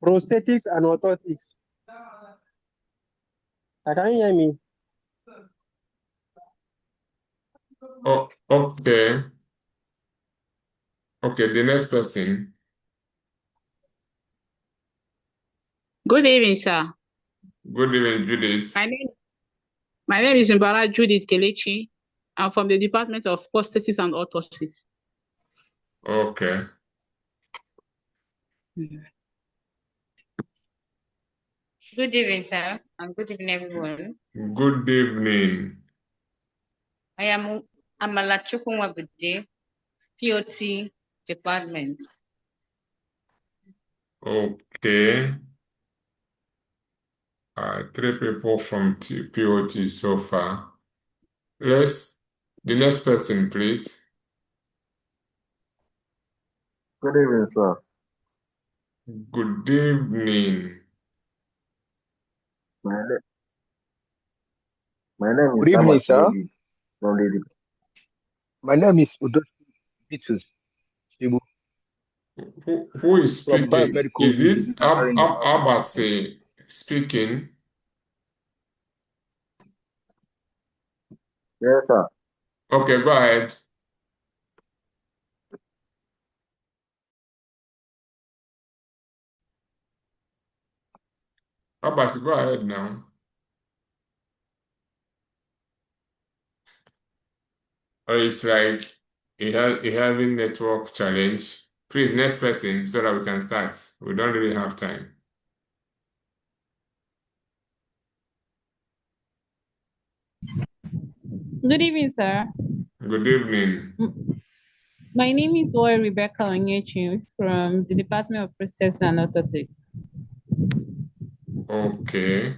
Prosthetics and orthotics. Can you hear me? Oh, okay. Okay, the next person. Good evening, sir. Good evening, Judith. My name is Mbara Judith Kelechi. I'm from the Department of Prosthesis and Orthosis. Okay. Good evening, sir, and good evening, everyone. Good evening. I am Amala Chukwuwabude, POT Department. Okay. Three people from POT so far. The next person, please. Good evening, sir. Good evening. My name is Good evening, Thomas sir. David from the My name is Udo Bitus Shibu Who is from speaking? Biomedical Is it Engineering Department. Abase speaking? Yes, sir. Okay, go ahead. Abase, go ahead now. Or it's like he having network challenge. Please, next person, so that we can start. We don't really have time. Good evening, sir. Good evening. My name is Oy Rebecca Onyechi from the Department of Process and Orthotics. Okay.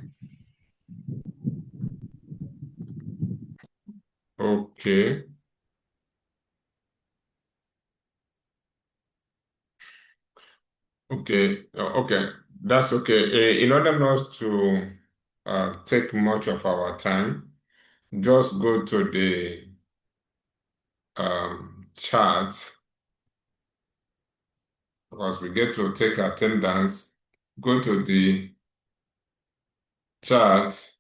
Okay. Okay. Okay. That's okay. In order not to take much of our time, just go to the chart because we get to take attendance. Go to the chart,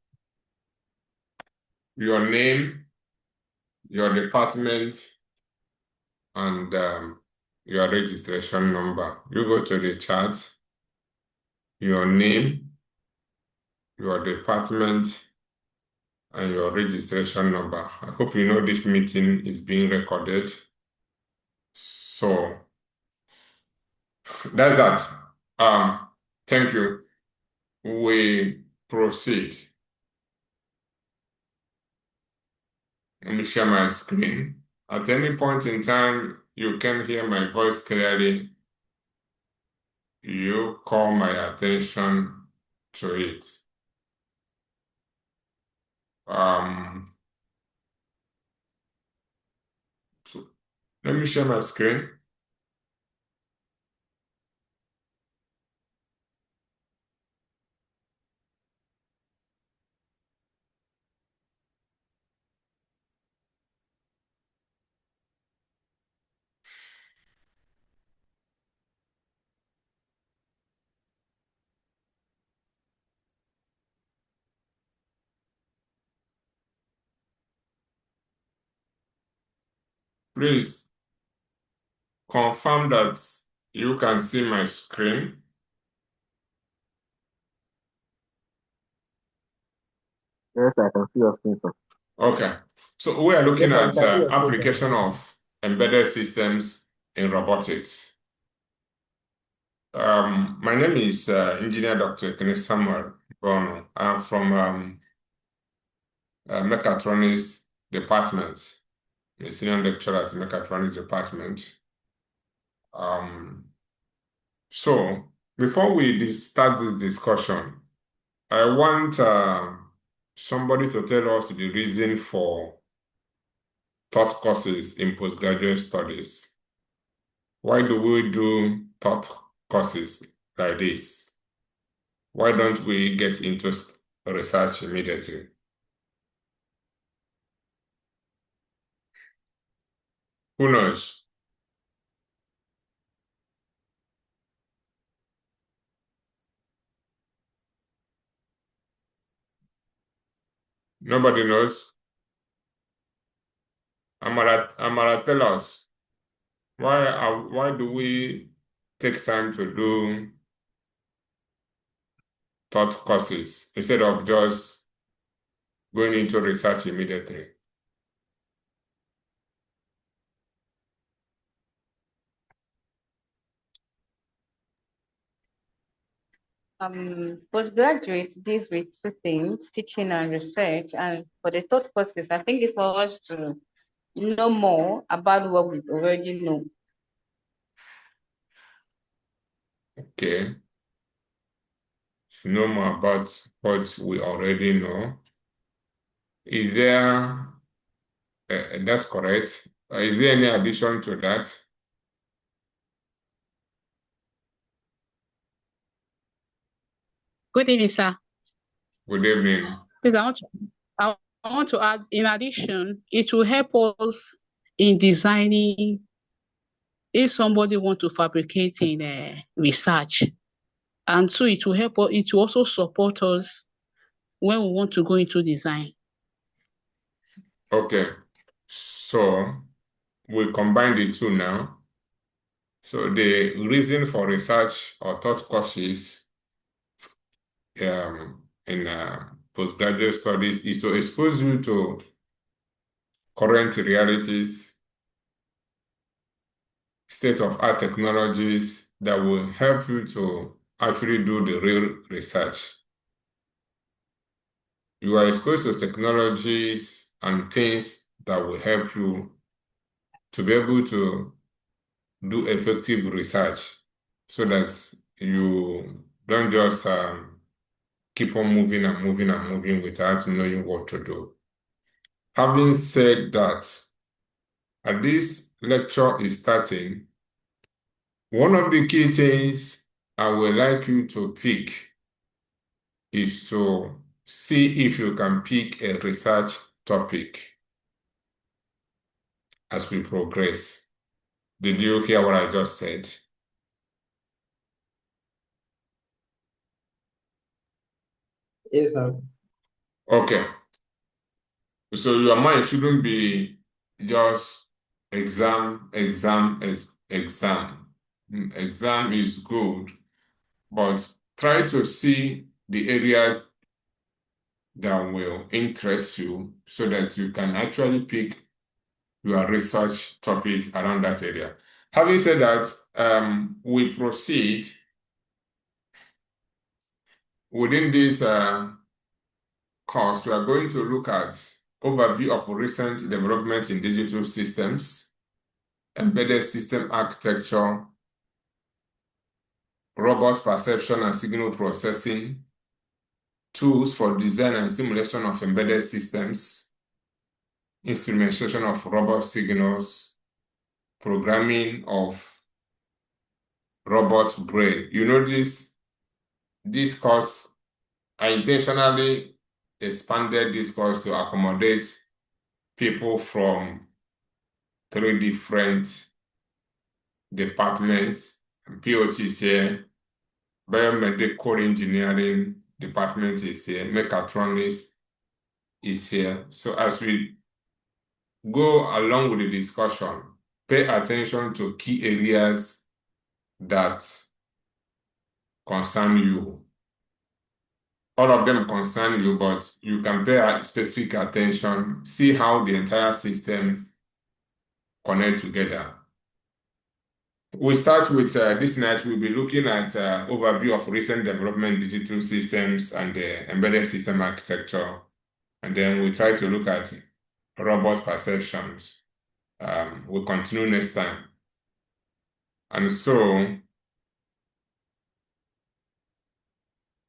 your name, your department, and your registration number. You go to the chart, your name, your department, and your registration number. I hope you know this meeting is being recorded. So that's that. Thank you. We proceed. Let me share my screen. At any point in time, you can hear my voice clearly. You call my attention to it. So let me share my screen. Please confirm that you can see my screen. Yes, I can see your screen, sir. Okay. So we are looking Yes, sir, we at can see your screen, sir. application of embedded systems in robotics. My name is Engineer Dr. Kenneth Samuel Bono. I'm from Mechatronics Department, a senior lecturer at the Mechatronics Department. So before we start this discussion, I want somebody to tell us the reason for taught courses in postgraduate studies. Why do we do taught courses like this? Why don't we get into research immediately? Who knows? Nobody knows. Amara, tell us why do we take time to do thought courses instead of just going into research immediately? Postgraduate deals with two things, teaching and research. And for the third courses, I think it's for us to know more about what we already know. Okay. To know more about what we already know. Is there, that's correct. Is there any addition to that? Good evening, sir. Good evening. Please, I want to add, in addition, it will help us in designing if somebody want to fabricate in research. And so it will help us, it will also support us when we want to go into design. Okay. So we combine the two now. So the reason for research or thought courses in postgraduate studies is to expose you to current realities, state-of-art technologies that will help you to actually do the real research. You are exposed to technologies and things that will help you to be able to do effective research so that you don't just keep on moving and moving and moving without knowing what to do. Having said that, as this lecture is starting, one of the key things I would like you to pick is to see if you can pick a research topic as we progress. Did you hear what I just said? Yes, sir. Okay. So your mind shouldn't be just exam, exam, exam. Exam is good, but try to see the areas that will interest you so that you can actually pick your research topic around that area. Having said that, we proceed within this course. We are going to look at overview of recent developments in digital systems, embedded system architecture, robot perception and signal processing, tools for design and simulation of embedded systems, instrumentation of robot signals, programming of robot brain. You know this course, I intentionally expanded this course to accommodate people from 3 different departments. POT is here, biomedical engineering department is here, mechatronics is here. So as we go along with the discussion, pay attention to key areas that concern you. All of them concern you, but you can pay specific attention, see how the entire system connect together. We start with this night, we'll be looking at overview of recent development digital systems and embedded system architecture. And then we try to look at robot perceptions. We'll continue next time. And so,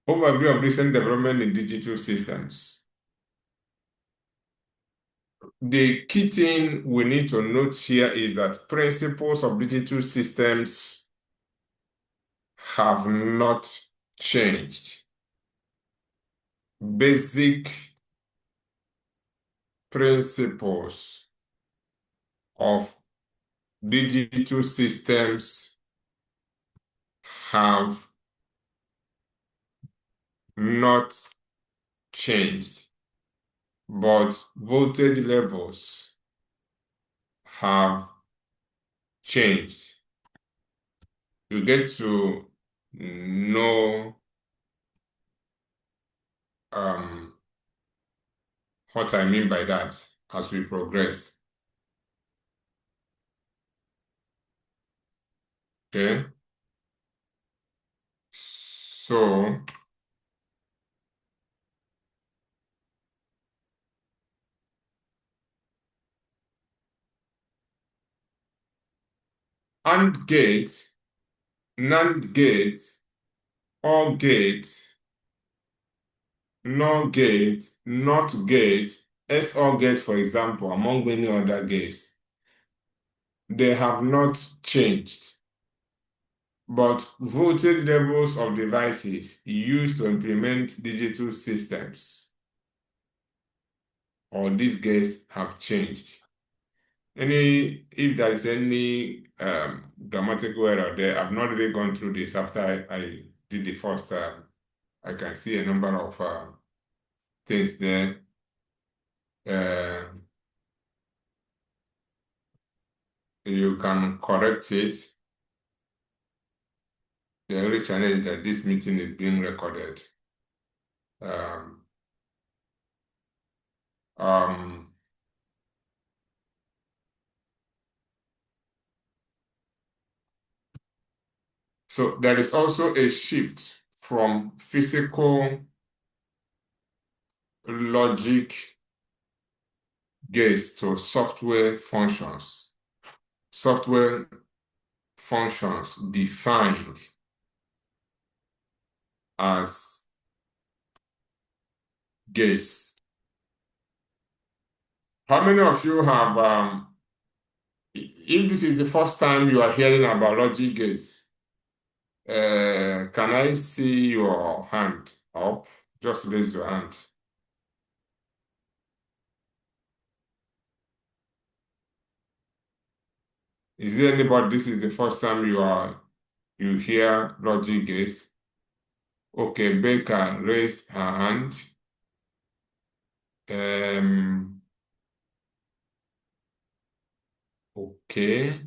overview of recent development in digital systems. The key thing we need to note here is that principles of digital systems have not changed. Basic principles of digital systems have not changed. but voltage levels have changed. You get to know what I mean by that as we progress. Okay. So AND gate, NAND gate, OR gate, NOR gate, NOT gate, XOR gate, for example, among many other gates, they have not changed. But voltage levels of devices used to implement digital systems or these gates have changed. If there is any grammatical error there, I've not really gone through this after I did the first. I can see a number of things there. You can correct it. The only challenge is that this meeting is being recorded. So there is also a shift from physical logic gates to software functions. Software functions defined as gates. How many of you have, if this is the first time you are hearing about logic gates, can I see your hand up? Just raise your hand. Is there anybody, this is the first time you hear logic gates? Okay, Baker raised her hand. Okay.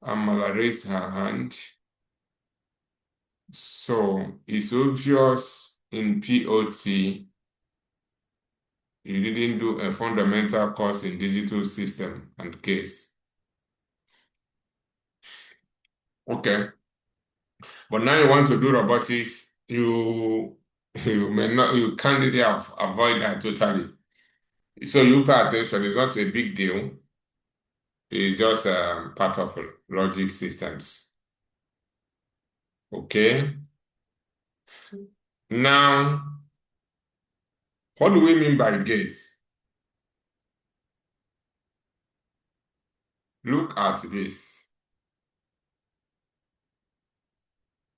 Amala raised her hand. So it's obvious in POT you didn't do a fundamental course in digital system and case. Okay. But now you want to do robotics, you can't really avoid that totally. So you pay attention, it's not a big deal. It's just part of logic systems. Okay. Now, what do we mean by gates? Look at this.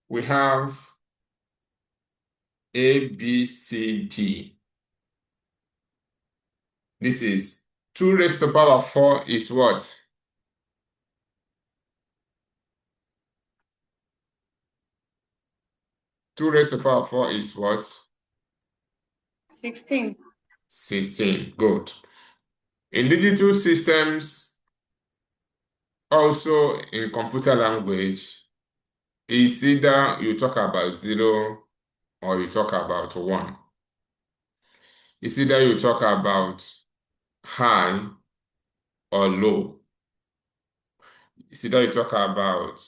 We have A, B, C, D. This is 2 raised to the power 4 is what? Two raised to the power 4 is what? 16. 16. Good. In digital systems, also in computer language, it's either you talk about 0 or you talk about 1. It's either you talk about high or low. It's either you talk about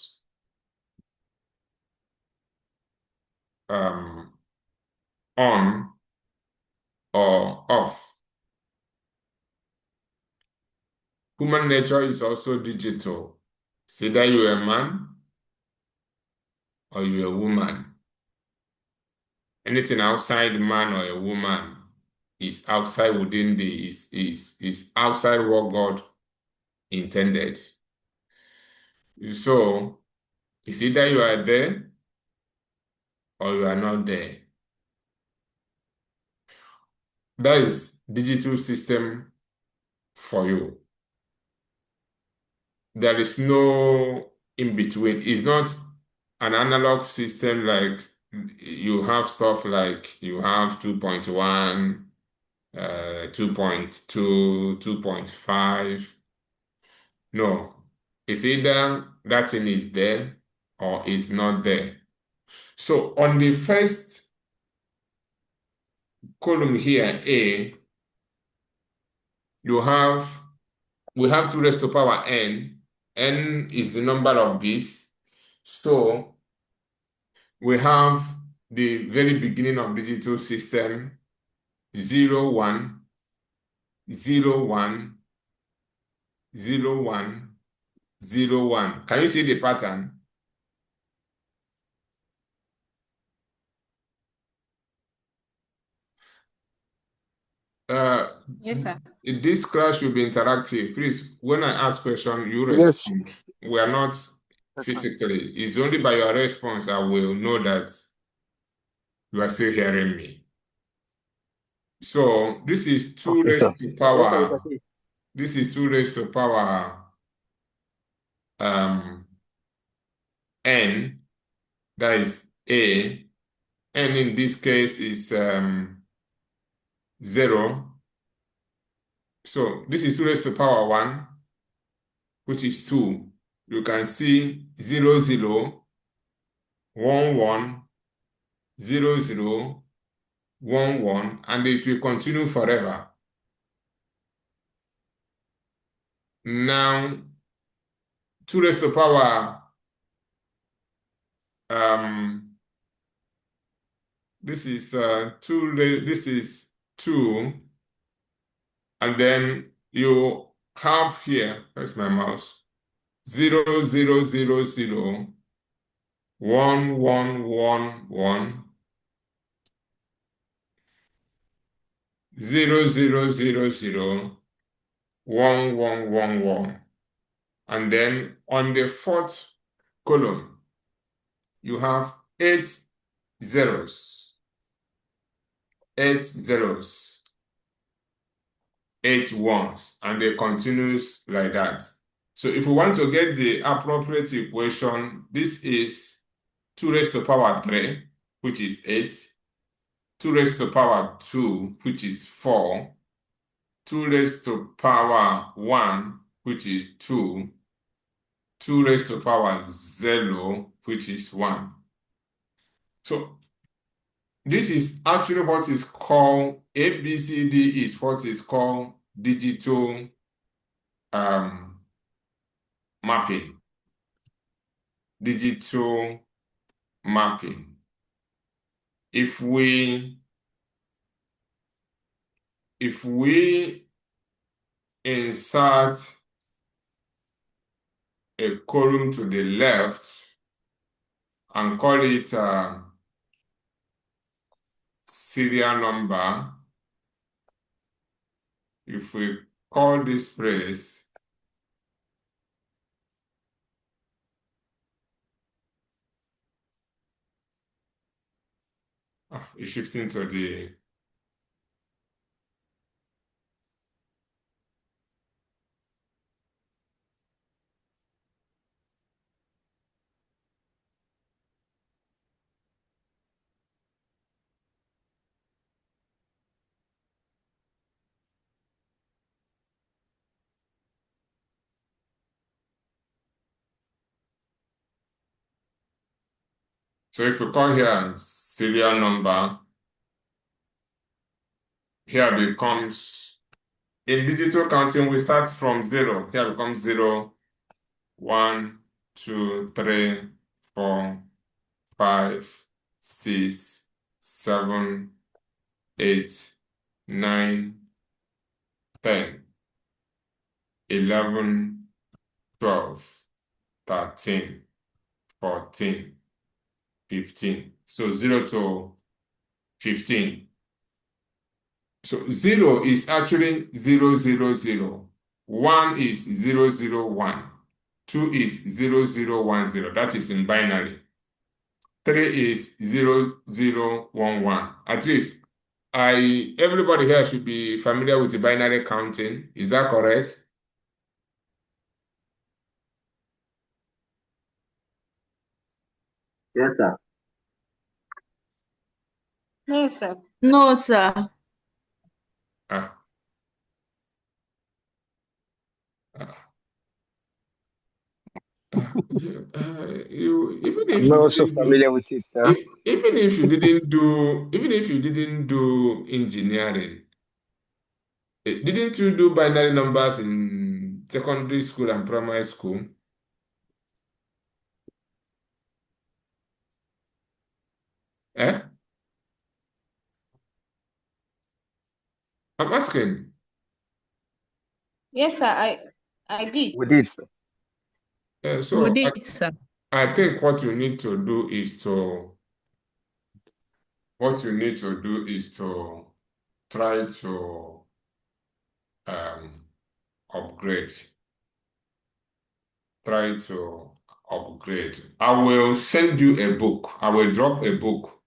on or off. Human nature is also digital. It's either you're a man or you're a woman. Anything outside man or a woman is outside within is outside what God intended. So it's either you are there or you are not there. That is digital system for you. There is no in between. It's not an analog system like you have stuff like you have 2.1, 2.2, 2.5. No, it's either that thing is there or is not there. So on the first column here, A, we have 2 raised to power n. N is the number of bits. So we have the very beginning of digital system, 0, 1, 0, 1, 0, 1, 0, 1. Can you see the pattern? Yes, sir. This class will be interactive. Please, when I ask question, you Yes. respond. We are not physically. It's only by your response I will know that you are still hearing me. So this is 2 Okay, sir. raised to Yes, sir, you power. can see. This is 2 raised to power n. That is A. N in this case is 0. So this is 2 raised to power 1, which is 2. You can see 0, 0, 1, 1, 0, 0, 1, 1, and it will continue forever. Now, 2 raised to power, this is 2, and then you have here, where's my mouse? 0, 0, 0, 0, 1, 1, 1, 1, 0, 0, 0, 0, 1, 1, 1, 1. And then on the 4th column, you have 8 zeros, 8 zeros, 8 ones, and it continues like that. So if we want to get the appropriate equation, this is 2 raised to power 3, which is 8, 2 raised to power 2, which is 4, 2 raised to power 1, which is 2, 2 raised to power 0, which is 1. So this is actually what is called, ABCD is what is called digital mapping. Digital mapping. If we insert a column to the left and call it serial number, if we call this place it's shifting to the so if we call here serial number, here becomes, in digital counting, we start from 0. Here becomes 0, 1, 2, 3, 4, 5, 6, 7, 8, 9, 10, 11, 12, 13, 14, 15. So 0 to 15. So 0 is actually 0, 0, 0. 1 is 0, 0, 1. 2 is 0, 0, 1, 0. That is in binary. 3 is 0, 0, 1, 1. At least everybody here should be familiar with the binary counting. Is that correct? Yes, sir. Yes, sir. No, sir. Ah. Ah. Even I'm if not you also didn't do familiar with it, sir. if even if you didn't do even if you didn't do engineering, didn't you do binary numbers in secondary school and primary school? Eh? I'm asking. Yes, sir, I did. We did, sir. Uh, We so I, did, sir. I think what you need to do is to try to um, upgrade. Try to upgrade. I will send you a book. I will drop a book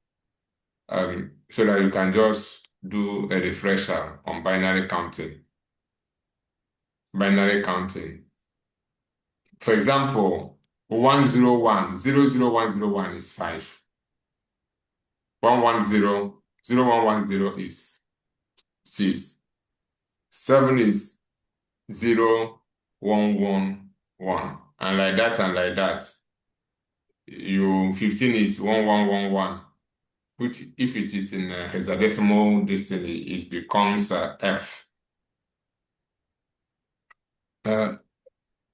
so that you can just do a refresher on binary counting. Binary counting. For example, 101, 00101 is 5. 110, 0110 is 6. 7 is 0111. And like that and like that. 15 is 1111. Which, if it is in hexadecimal destiny, it becomes F.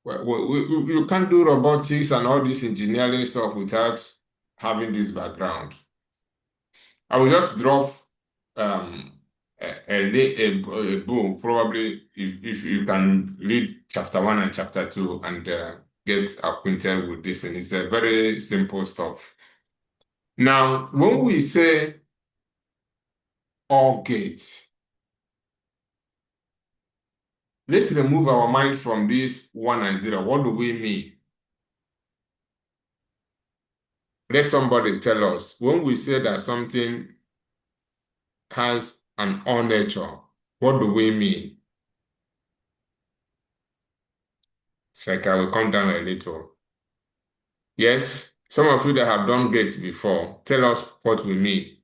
You can't do robotics and all this engineering stuff without having this background. I will just drop um, a book, probably if you can read chapter 1 and chapter 2 and get acquainted with this, and it's a very simple stuff. Now, when we say all gates, let's remove our mind from this 1 and 0. What do we mean? Let somebody tell us. When we say that something has an all nature, what do we mean? It's like I will come down a little. Yes, some of you that have done gates before, tell us what we mean.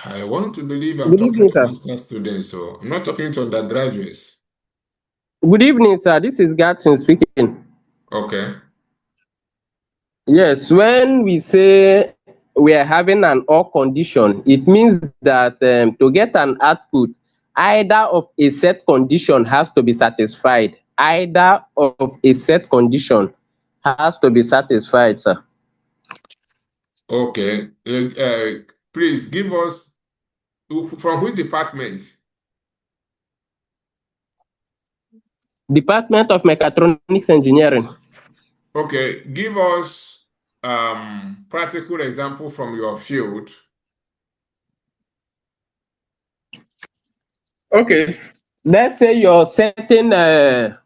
I want to believe I'm Good talking evening, to sir. master students, so I'm not talking to undergraduates. Good evening, sir. This is Gatson speaking. Okay. Yes, when we say we are having an or condition, it means that to get an output, either of a set condition has to be satisfied. Either of a set condition has to be satisfied, sir. Okay. Please give us from which department? Department of Mechatronics Engineering. Okay, give us practical example from your field. Okay. Let's say you're setting in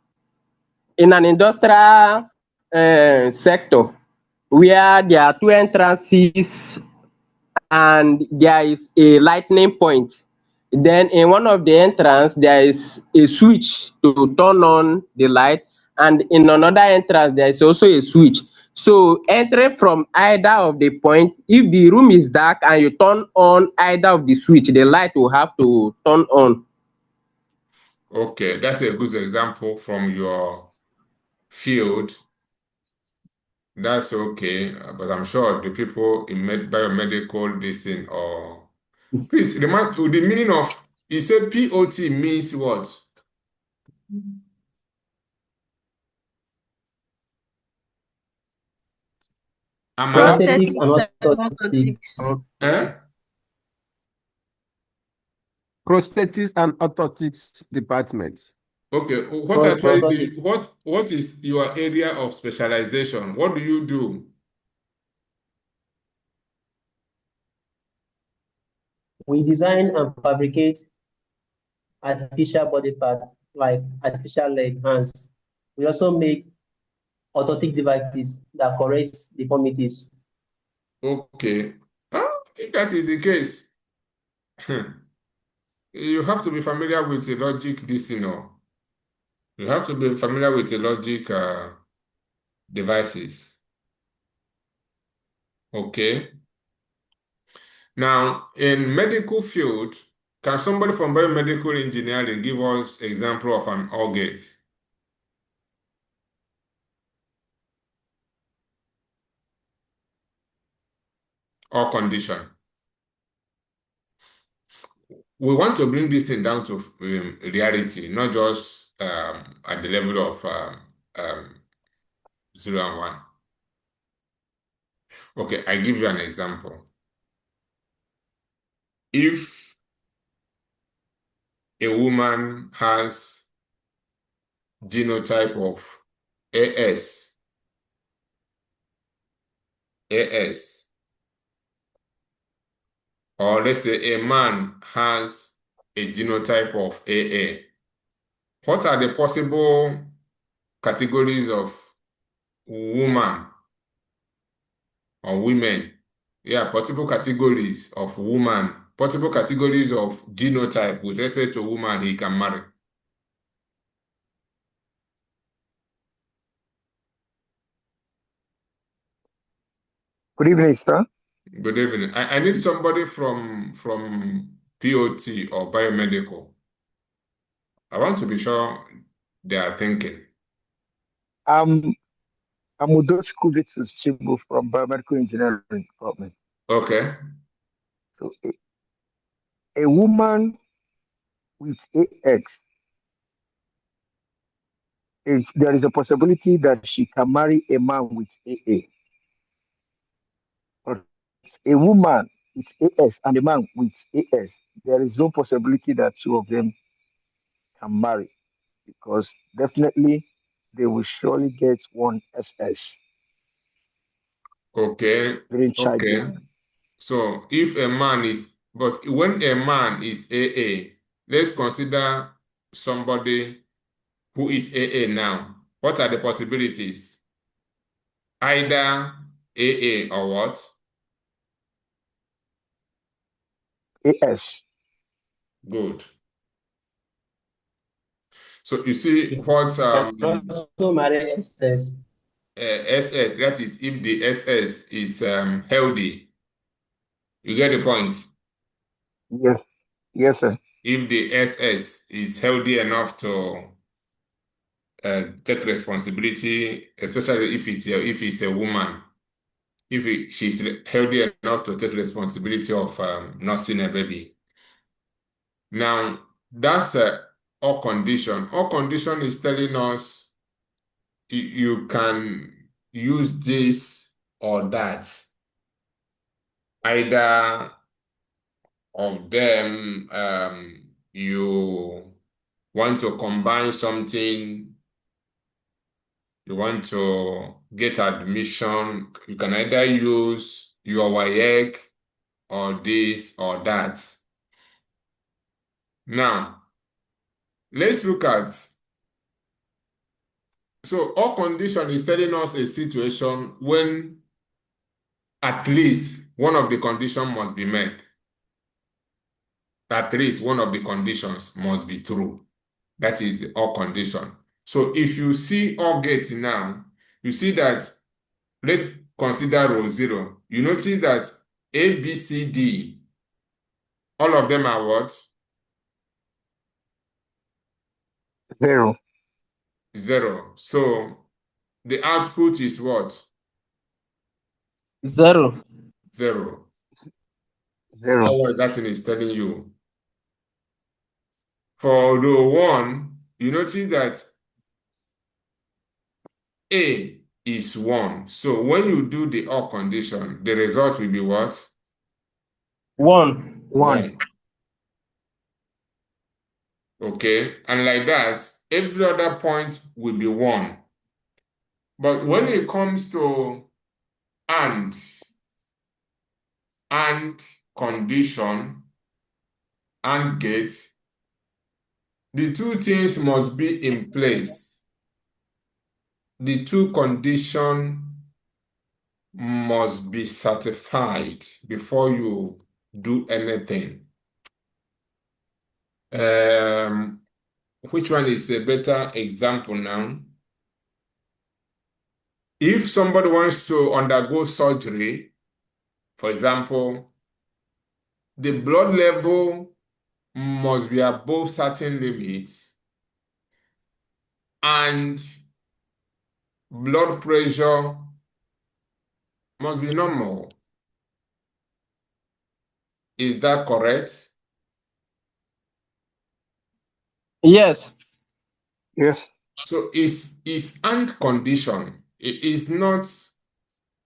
an industrial sector where there are two entrances and there is a lightning point. Then in one of the entrance, there is a switch to turn on the light, and in another entrance, there is also a switch. So entering from either of the point, if the room is dark and you turn on either of the switch, the light will have to turn on. Okay, that's a good example from your field. That's okay, but I'm sure the people in biomedical this thing or please remind the meaning of you said POT means what? Amala? Prosthetics and Prosthetics and orthotics. orthotics. Eh? Prosthetics and orthotics department. Okay, what actually do Prosthetics. what is your area of specialization? What do you do? We design and fabricate artificial body parts like artificial leg, hands. We also make orthotic devices that correct deformities. Okay. If that is the case, you have to be familiar with the logic this, you know. You have to be familiar with the logic devices. Okay. Now, in medical field, can somebody from biomedical engineering give us example of an OR gate? Or condition? We want to bring this thing down to reality, not just at the level of 0 and 1. Okay, I give you an example. If a woman has genotype of AS, or let's say a man has a genotype of AA, what are the possible categories of woman or women? Yeah, possible categories of woman, possible categories of genotype with respect to woman he can marry. Good evening, sir. Good evening. I need somebody from POT or biomedical. I want to be sure they are thinking. I'm Udochukwu Vitus Chibu from Biomedical Engineering Department. Okay. So a woman with AX, there is a possibility that she can marry a man with AA. But a woman with AS and a man with AS, there is no possibility that two of them can marry because definitely they will surely get one SS Okay. during Okay. childbearing. So if a man is, but when a man is AA, let's consider somebody who is AA now. What are the possibilities? Either AA or what? AS. Good. So you see what Also marry SS. SS, that is if the SS is healthy. You get the point? Yes, yes, sir. If the SS is healthy enough to take responsibility, especially if it's a woman, she's healthy enough to take responsibility of nursing a baby. Now, that's a all condition. All condition is telling us you can use this or that. Either of them, you want to combine something, you want to get admission, you can either use your WAEC or this or that. Now, let's look at, so all condition is telling us a situation when at least one of the conditions must be met. At least one of the conditions must be true. That is the all condition. So if you see all gate now, you see that, let's consider row 0. You notice that A, B, C, D, all of them are what? 0. 0. So the output is what? 0. 0. 0. That's what that thing is telling you. For row 1, you notice that A is 1. So when you do the OR condition, the result will be what? 1. 1. Okay, and like that, every other point will be 1. But when it comes to and condition, and gate, the two things must be in place. The two conditions must be certified before you do anything. which one is a better example now? If somebody wants to undergo surgery, for example, the blood level must be above certain limits and blood pressure must be normal. Is that correct? Yes. Yes. So it's and condition. It is not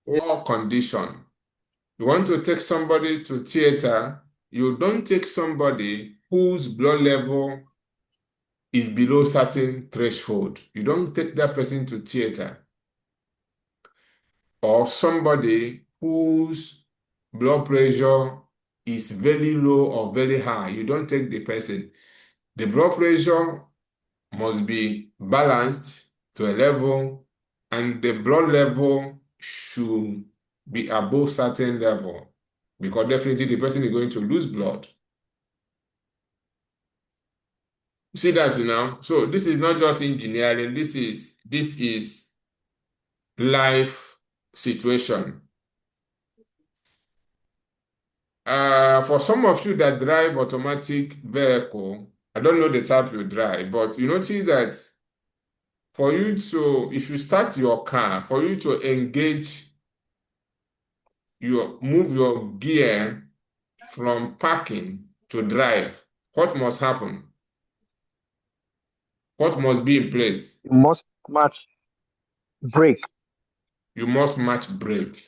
all condition. You want to take somebody to theater, you don't take somebody whose blood level is below certain threshold. You don't take that person to theater. Or somebody whose blood pressure is very low or very high. You don't take the person. The blood pressure must be balanced to a level, and the blood level should be above certain level, because definitely the person is going to lose blood. You see that now? So this is not just engineering, this is life situation. For some of you that drive automatic vehicle, I don't know the type you drive, but you notice that for you to, if you start your car, for you to engage, move your gear from parking to drive, what must happen? What must be in place? You must match brake. You must match brake.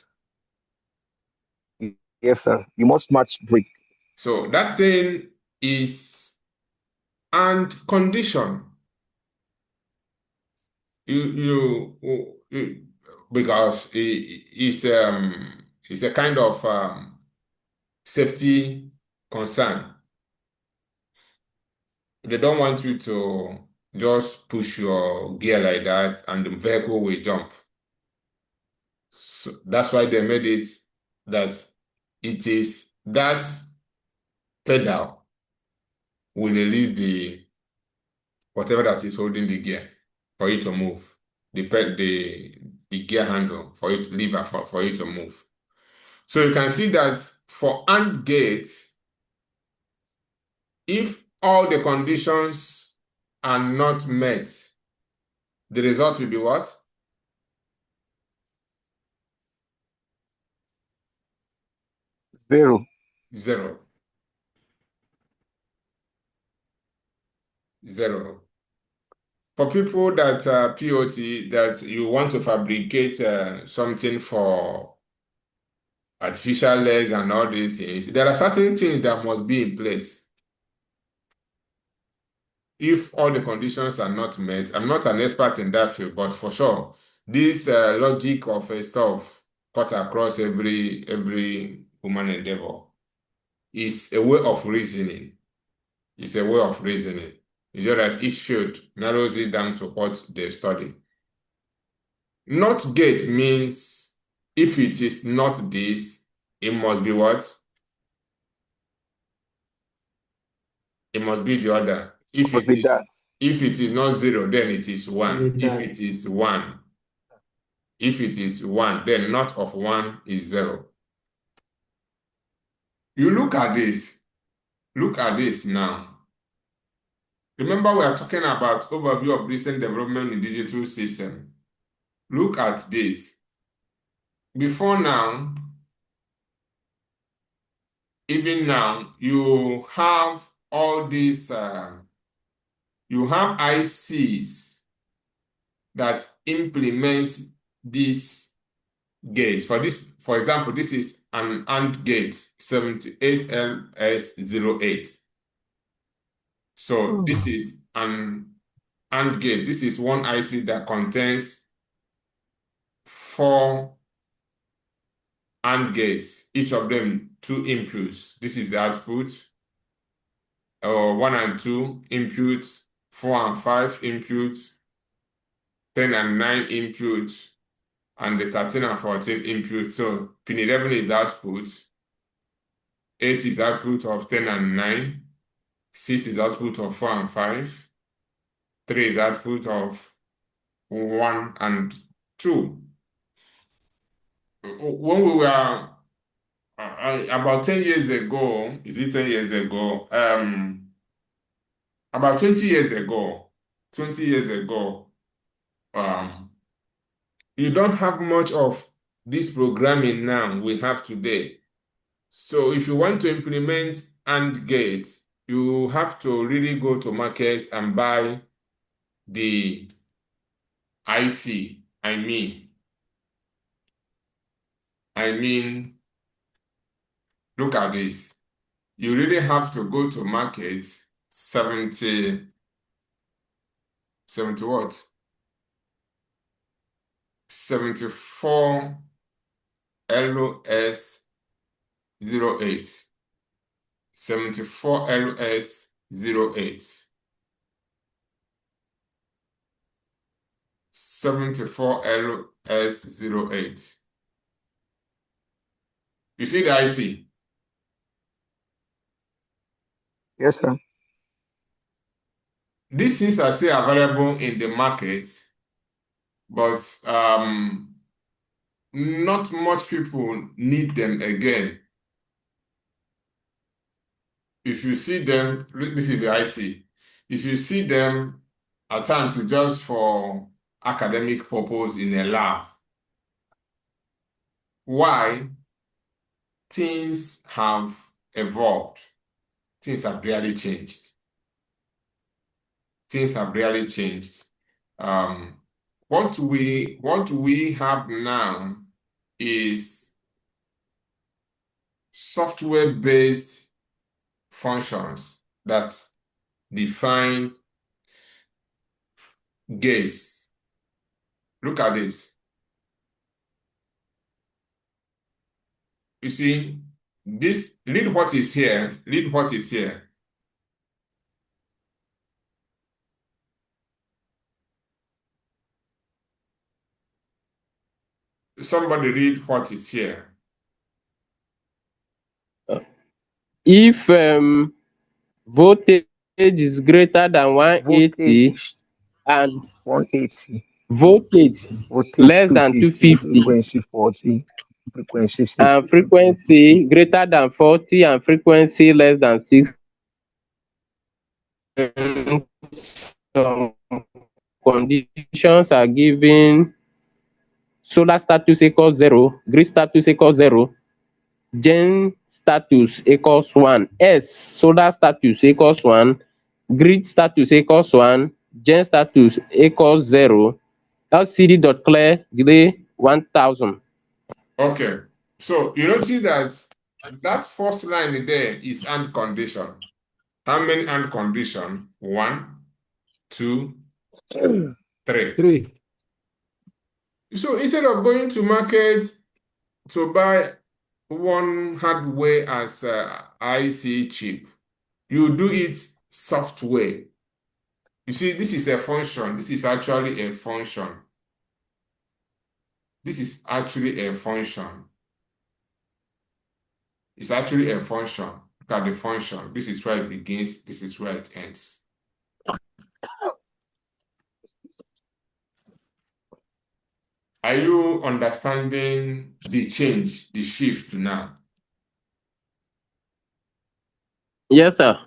Yes, sir. You must match brake. So that thing is and condition. You because it's a kind of safety concern. They don't want you to just push your gear like that and the vehicle will jump. So that's why they made it that it is that pedal will release the whatever that is holding the gear for you to move. The gear handle for it lever for you to move. So you can see that for AND gate, if all the conditions are not met, the result will be what? Zero. Zero. Zero. For people that POT, that you want to fabricate something for artificial leg and all these things, there are certain things that must be in place. If all the conditions are not met, I'm not an expert in that field, but for sure, this logic of stuff cut across every human endeavor is a way of reasoning. It's a way of reasoning. It's just that each field narrows it down to what they study. Not gate means if it is not this, it must be what? It must be the other. It must be that. If it is not zero, then it is one. With If that. it is one, then not of one is zero. You look at this. Look at this now. Remember, we are talking about overview of recent development in digital system. Look at this. Before now, even now, you have all these, you have ICs that implements these gates. For example, this is an AND gate 78LS08. So this is an AND gate. This is one IC that contains 4 AND gates, each of them 2 inputs. This is the output. 1 and 2 inputs, 4 and 5 inputs, 10 and 9 inputs, and the 13 and 14 inputs. So pin 11 is output, 8 is output of 10 and 9, 6 is output of 4 and 5, 3 is output of 1 and 2. When we were about 10 years ago, is it 10 years ago? About 20 years ago, 20 years ago, um, you don't have much of this programming now we have today. So if you want to implement AND gates, you have to really go to market and buy the IC. I mean, look at this. You really have to go to market 70 what? 74 LOS 08. 74 LS 08. 74 LS 08. You see the IC? Yes, sir. These things are still available in the market, but not much people need them again. If you see them, this is the IC. If you see them, at times it's just for academic purpose in a lab. Why? Things have evolved. Things have really changed. Things have really changed. What we have now is software-based functions that define gaze. Look at this. You see, this read what is here. Read what is here. Somebody read what is here. If voltage is greater than 180 Voltage and 180. voltage Voltage less than 250. 250 Frequency 40. Frequency and 60. frequency greater than 40 and frequency less than 6, some conditions are given. Solar status equals 0, grid status equals 0, gen status equals 1, S solar status equals 1, grid status equals 1, gen status equals 0, LCD dot clear delay 1000. Okay. So you notice that first line there is AND condition. How many AND condition? 1, 2, 3. 3. So instead of going to market to buy one hardware as IC chip, you do it software. You see, this is a function. This is actually a function. This is actually a function. It's actually a function. Look at the function. This is where it begins. This is where it ends. Are you understanding the change, the shift now? Yes, sir.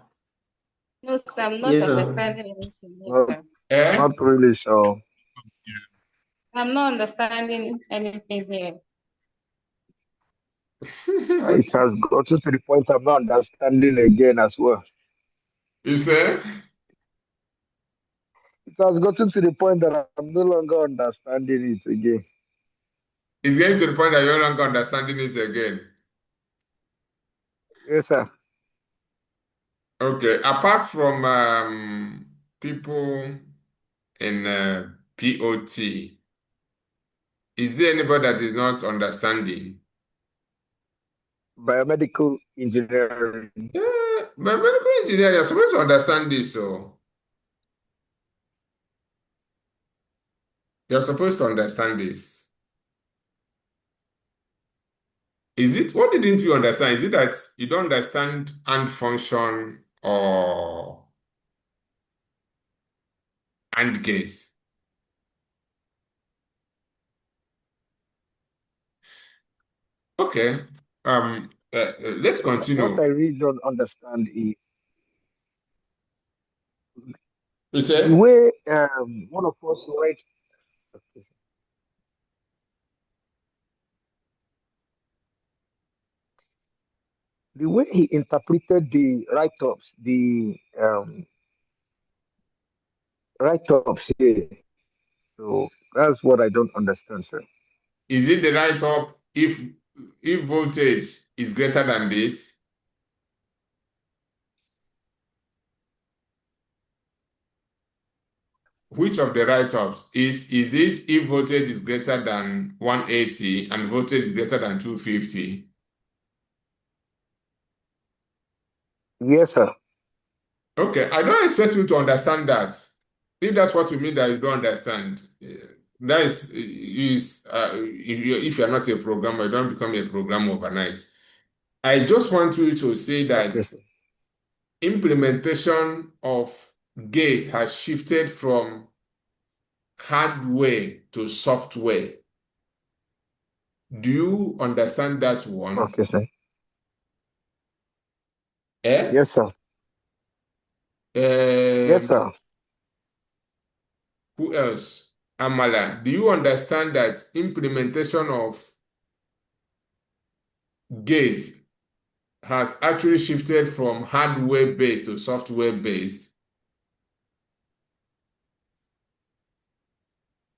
No, sir, I'm not Yes, sir. understanding anything here, Not, sir. Eh? not really sure. I'm not understanding anything here. It has gotten to the point I'm not understanding again as well. You say? It has gotten to the point that I'm no longer understanding it again. It's getting to the point that you're no longer understanding it again. Yes, sir. Okay. Apart from people in POT, is there anybody that is not understanding? Biomedical engineering. Yeah, but medical engineer, you're supposed to understand this, so you're supposed to understand this. Is it, what didn't you understand? Is it that you don't understand AND function or AND gates. Okay. Let's What continue. I really don't understand is You the say? way one of us write the way he interpreted the write-ups, the write-ups here. So that's what I don't understand, sir. Is it the write-up if voltage is greater than this? Which of the write-ups is it if voltage is greater than 180 and voltage is greater than 250? Yes, sir. Okay, I don't expect you to understand that. If that's what you mean that you don't understand, that if you're not a programmer, you don't become a programmer overnight. I just want you to say that Okay, sir. implementation of gates has shifted from hardware to software. Do you understand that one? Okay, sir. Eh? Yes, sir. Yes, Um, sir. who else? Amala, do you understand that implementation of gates has actually shifted from hardware-based to software-based?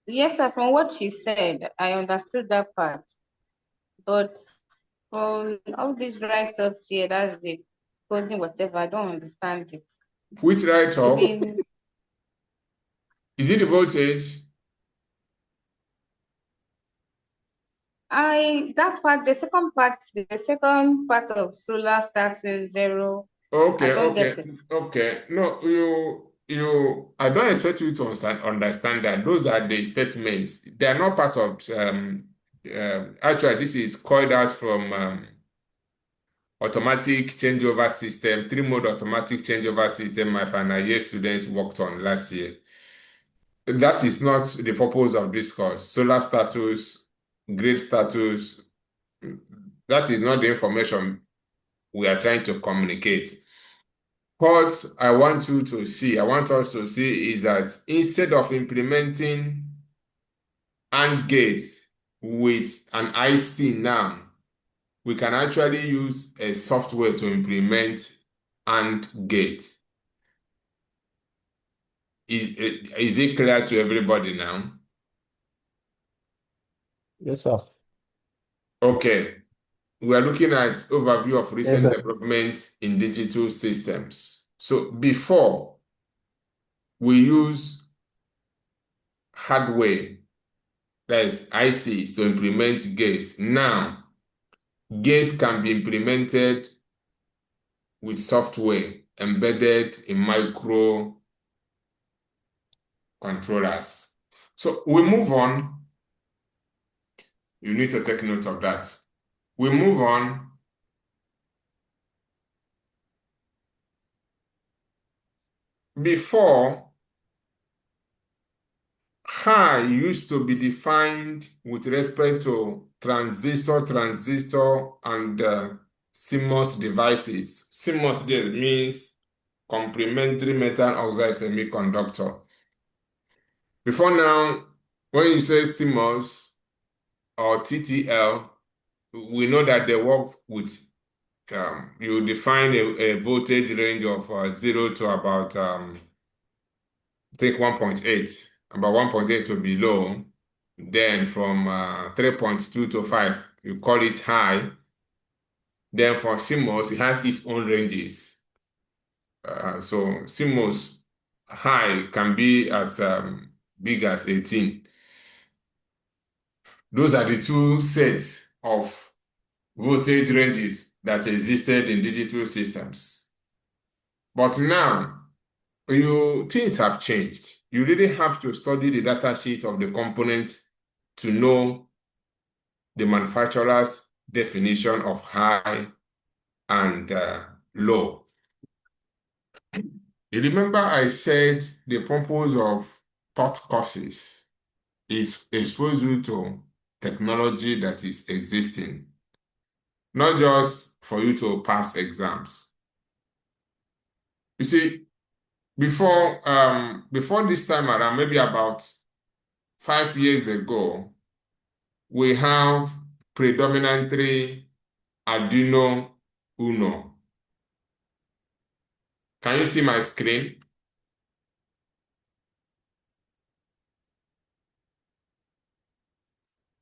Yes, sir, from what you said, I understood that part. But from all these write-ups here, that's the coding, whatever, I don't understand it. Which write-up? Even Is it the voltage? that part, the second part of solar starts with zero. I Okay, don't okay, get it. okay. No, I don't expect you to understand that. Those are the statements. They are not part of, actually, this is called out from automatic changeover system, three-mode automatic changeover system my final year students worked on last year. That is not the purpose of this course. Solar status, grid status, that is not the information we are trying to communicate. What I want you to see, I want us to see is that instead of implementing AND gates with an IC now, we can actually use a software to implement AND gate. Is it clear to everybody now? Yes, sir. Okay. We are looking at overview of Yes, recent sir. development in digital systems. So before we use hardware, that is ICs, to implement gates. Now, gates can be implemented with software embedded in microcontrollers. So we move on. You need to take note of that. We move on. Before, high used to be defined with respect to transistor, and CMOS devices. CMOS there means complementary metal oxide semiconductor. Before now, when you say CMOS or TTL, we know that they work with, you define a voltage range of 0 to about, take 1.8, about 1.8 to be low. Then from 3.2 to 5, you call it high. Then for CMOS, it has its own ranges. So CMOS high can be as big as 18. Those are the two sets of voltage ranges that existed in digital systems. But now, things have changed. You really have to study the data sheet of the component to know the manufacturer's definition of high and low. You remember I said the purpose of taught courses is expose you to technology that is existing, not just for you to pass exams. You see, before this time around, maybe about 5 years ago, we have predominantly Arduino Uno. Can you see my screen?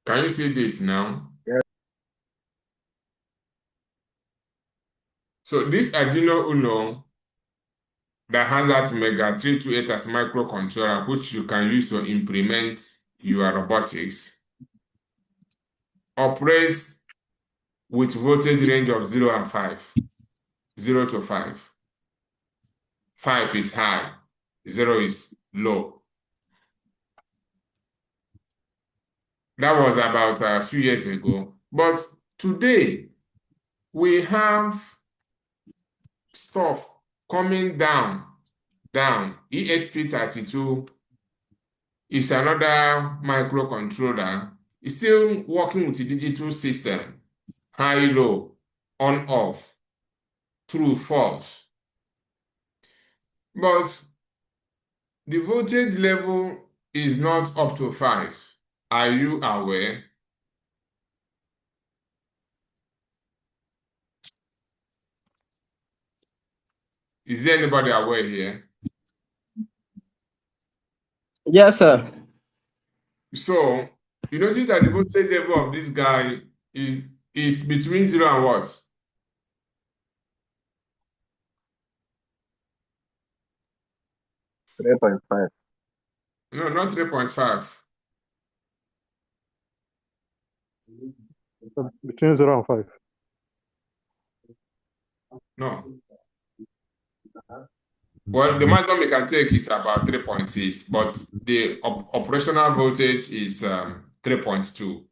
Can you see this now? Yes. So this Arduino Uno that has that Mega 328 as microcontroller, which you can use to implement your robotics, operates with voltage range of 0 and 5. 0 to 5. 5 is high, 0 is low. That was about a few years ago. But today, we have stuff coming down. ESP32 is another microcontroller. It's still working with the digital system. High, low, on, off, true, false. But the voltage level is not up to 5. Are you aware? Is there anybody aware here? Yes, sir. So, you notice that the voltage level of this guy is between 0 and what? 3.5. No, not 3.5. Between 0 and 5. No. Well, the maximum you can take is about 3.6, but the operational voltage is 3.2,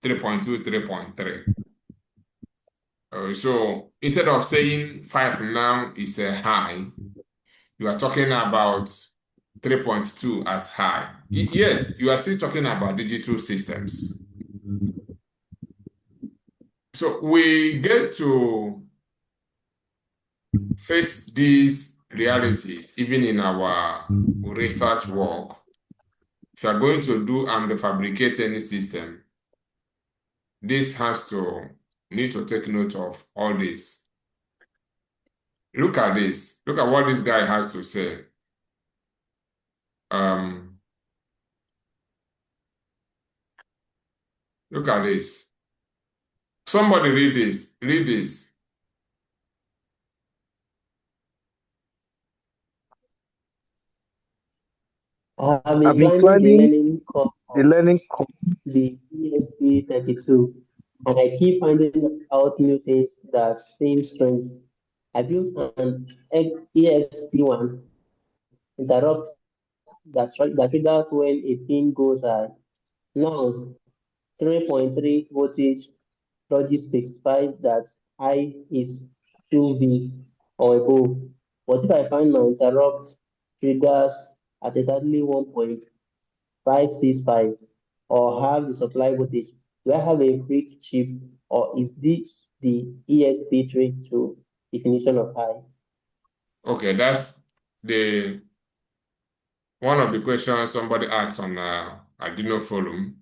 3.2, 3.3. So instead of saying 5 now is a high, you are talking about 3.2 as high. Yet, you are still talking about digital systems. So we get to face these realities even in our research work. If you are going to do and fabricate any system, this has to need to take note of all this. Look at this. Look at what this guy has to say. Look at this. Somebody read this. Read this. I've been I've been climbing the climbing learning curve the of learning curve. the ESP32, and I keep finding out new things that seem strange. I built an ESP1 interrupt that triggers when a pin goes high. Now, 3.3 voltage logic specifies that I is 2V or above. But if I find my interrupt triggers at exactly 1.565 or have the supply voltage, do I have a freak chip or is this the ESP32 definition of high? Okay, that's the one of the questions somebody asked on Arduino forum.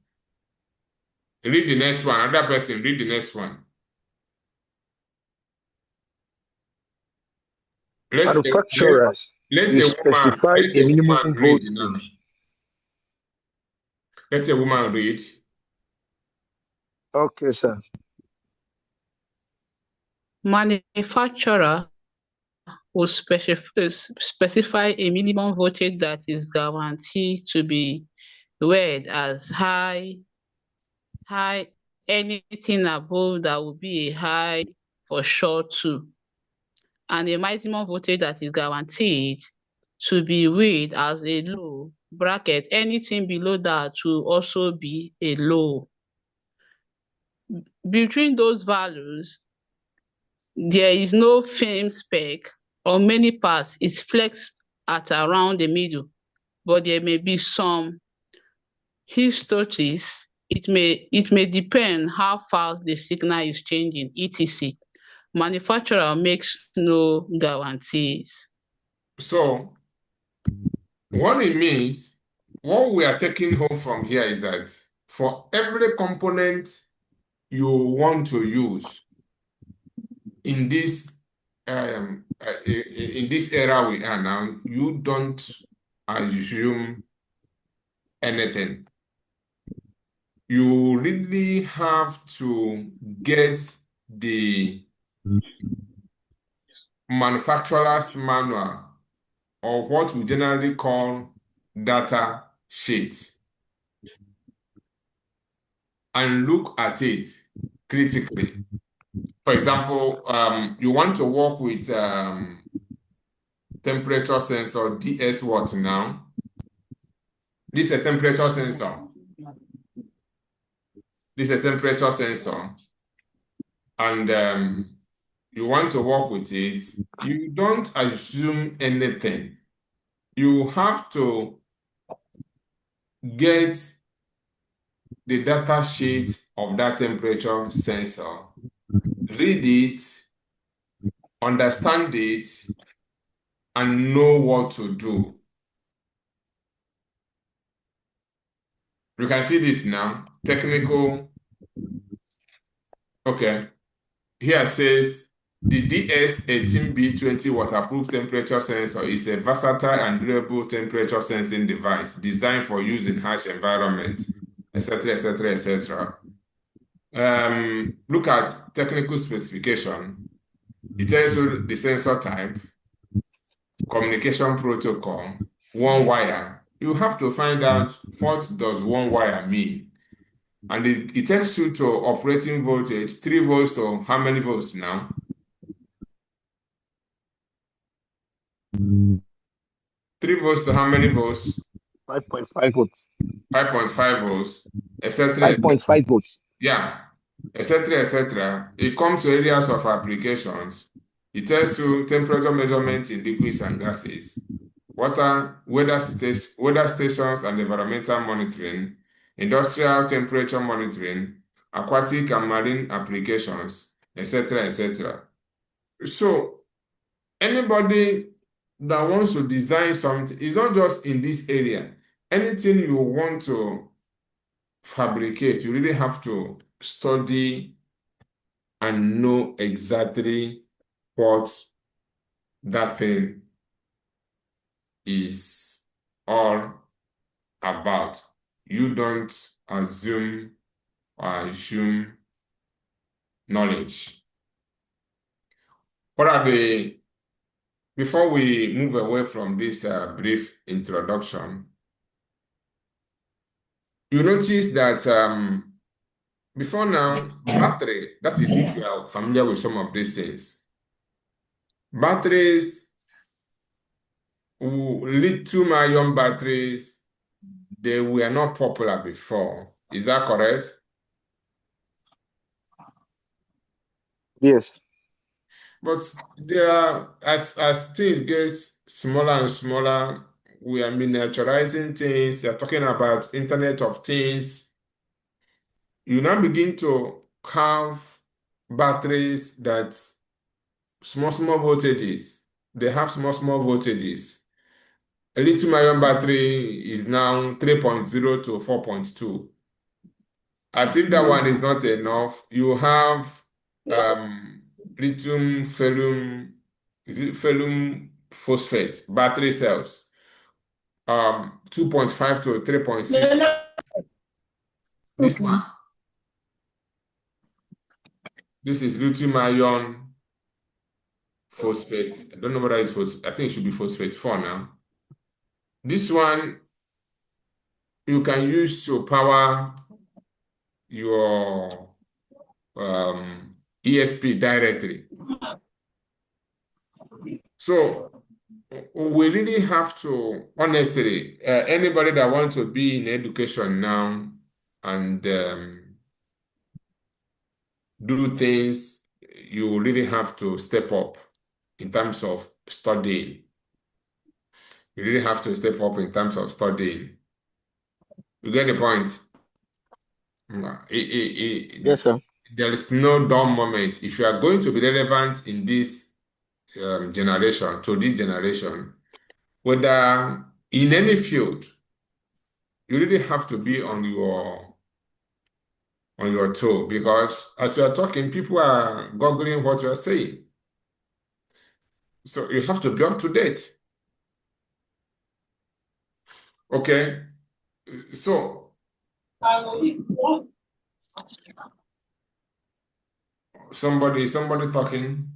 Read the next one. Another person, read the next one. Let a, Manufacturers let will a woman specify let a a woman minimum read now. voltage. Let a woman read. Okay, sir. Manufacturer will specify a minimum voltage that is guaranteed to be read as high, anything above that will be a high for sure too, and a maximum voltage that is guaranteed to be read as a low bracket. Anything below that will also be a low. Between those values, there is no firm spec or many parts. It's flexed at around the middle. but there may be some histories. It may depend how fast the signal is changing, etc. Manufacturer makes no guarantees. So what it means, what we are taking home from here is that for every component you want to use in this in this era we are now, you don't assume anything. You really have to get the manufacturer's manual, or what we generally call data sheet, and look at it critically. For example, you want to work with temperature sensor DS what now? This is a temperature sensor. This is a temperature sensor. And you want to work with it. You don't assume anything. You have to get the data sheet of that temperature sensor, read it, understand it, and know what to do. You can see this now. Technical. Okay. Here says the DS18B20 waterproof temperature sensor is a versatile and durable temperature sensing device designed for use in harsh environments, etc., etc., etc. Look at technical specification. It tells you the sensor type, communication protocol, one wire. You have to find out what does one wire mean. And it takes you to operating voltage, 3 volts to how many volts now? 3 volts to how many volts? 5.5 volts. 5.5 volts, etc. 5.5 volts. Yeah, etc., etc. It comes to areas of applications. It tells you temperature measurement in liquids and gases, weather stations and environmental monitoring, industrial temperature monitoring, aquatic and marine applications, etc., etc. So anybody that wants to design something, it's not just in this area. Anything you want to fabricate, you really have to study and know exactly what that thing is all about. You don't assume or assume knowledge. Before we move away from this brief introduction, you notice that before now, battery, that is if you are familiar with some of these things, batteries, lithium-ion batteries, they were not popular before. Is that correct? Yes. But there are, as things get smaller and smaller, we are miniaturizing things. You're talking about Internet of Things. You now begin to have batteries that small voltages. They have small voltages. A lithium-ion battery is now 3.0 to 4.2. As if that one is not enough, you have lithium ferrum, is it ferrum phosphate battery cells, 2.5 to 3.6. This is lithium-ion phosphate. I don't know whether it's phosphate. I think it should be phosphate 4 now. This one you can use to power your ESP directly. So we really have to, honestly, anybody that wants to be in education now and do things, you really have to step up in terms of studying. You really have to step up in terms of studying. You get the point? Yes, sir. There is no dull moment. If you are going to be relevant in this generation, to this generation, whether in any field, you really have to be on your toe, because as you are talking, people are googling what you are saying. So you have to be up to date. Okay. So somebody talking.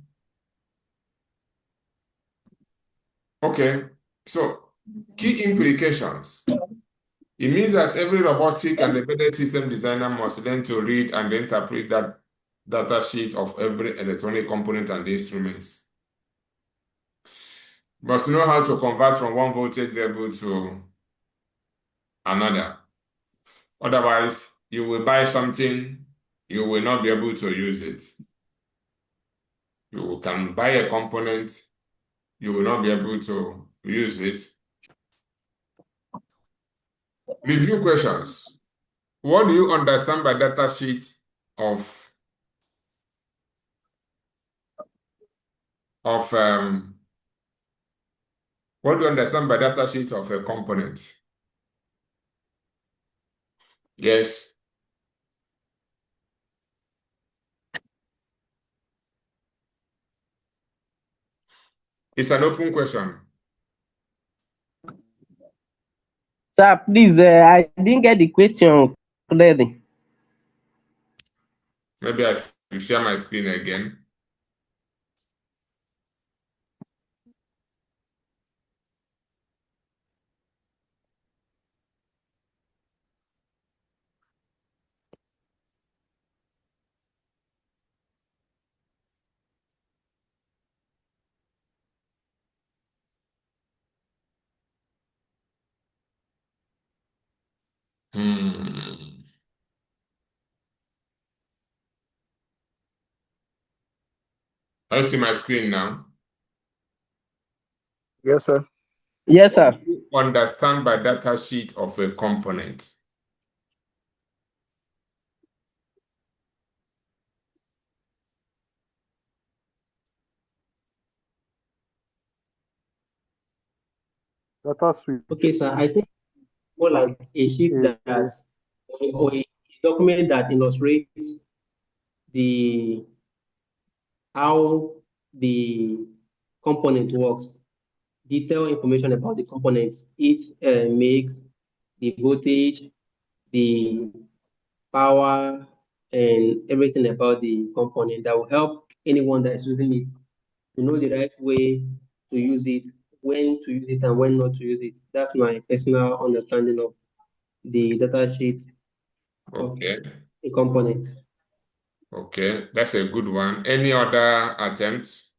Okay. So key implications. It means that every robotic and embedded system designer must learn to read and interpret that data sheet of every electronic component and instruments. Must know how to convert from one voltage level to another. Otherwise, you will buy something, you will not be able to use it. You can buy a component, you will not be able to use it. Review questions. What do you understand by data sheet of what do you understand by data sheet of a component? Yes. It's an open question. Sir, please, I didn't get the question clearly. Maybe I should share my screen again. Hmm. I see my screen now. Yes, sir. Yes, What sir. do you understand by data sheet of a component? Data switch Okay, sir. I think more like a sheet is that or a document that illustrates the how the component works, detailed information about the components, its makes, the voltage, the power, and everything about the component that will help anyone that is using it to know the right way to use it, when to use it, and when not to use it. That's my personal understanding of the data sheet of Okay. a component. Okay, that's a good one. Any other attempts?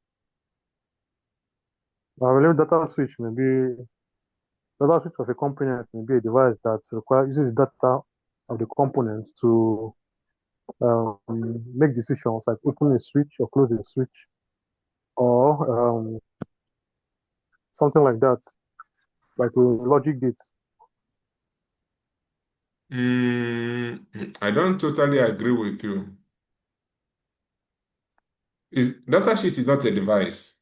I believe data switch of a component may be a device that uses data of the components to make decisions like open a switch or close a switch or something like that, like a logic gate. I don't totally agree with you. Data sheet is not a device.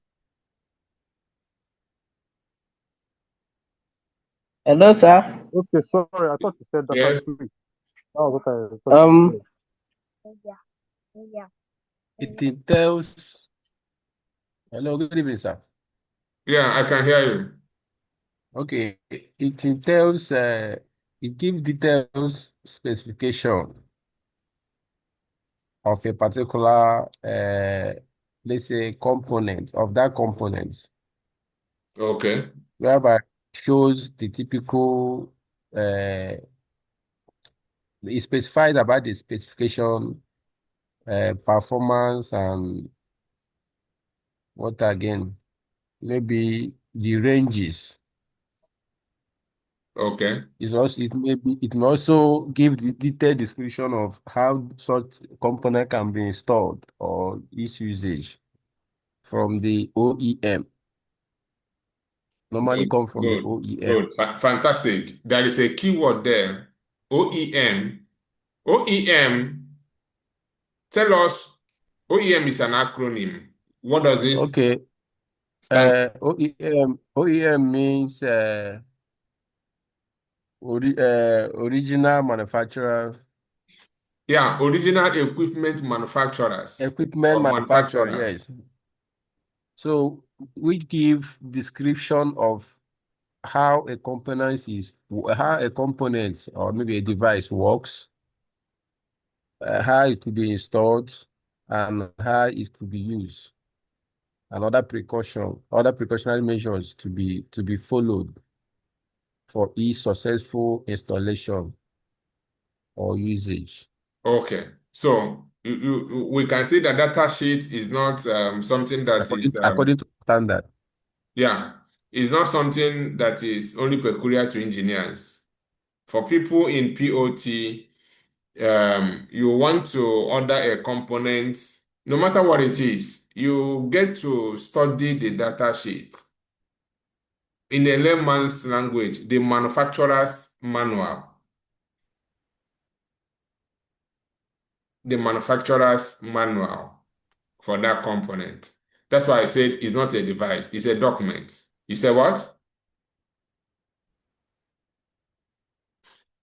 Hello, sir. Okay, sorry, I thought you said data Yes. switch. That was what I thought you said. It entails. Hello, good evening, sir. Yeah, I can hear you. Okay, it entails. It gives details specification of a particular, let's say, component of that component, Okay. whereby it shows the typical. It specifies about the specification, performance, and what again? Maybe the ranges. Okay. It may also give the detailed description of how such component can be installed or its usage from the OEM. normally Good, come from the good, OEM. good. Fantastic. There is a keyword there. OEM. OEM. Tell us, OEM is an acronym. What does it Okay. stand for? OEM means original manufacturer, Yeah, original equipment manufacturers equipment or manufacturer, manufacturer. yes. So we give description of how a component or maybe a device works, how it could be installed, and how it could be used, and other precautionary measures to be followed for each successful installation or usage. Okay, so we can say the data sheet is not something that is According to standard. yeah, it's not something that is only peculiar to engineers. For people in POT, you want to order a component, no matter what it is, you get to study the data sheet. In a layman's language, the manufacturer's manual. The manufacturer's manual for that component. That's why I said it's not a device, it's a document. You say what?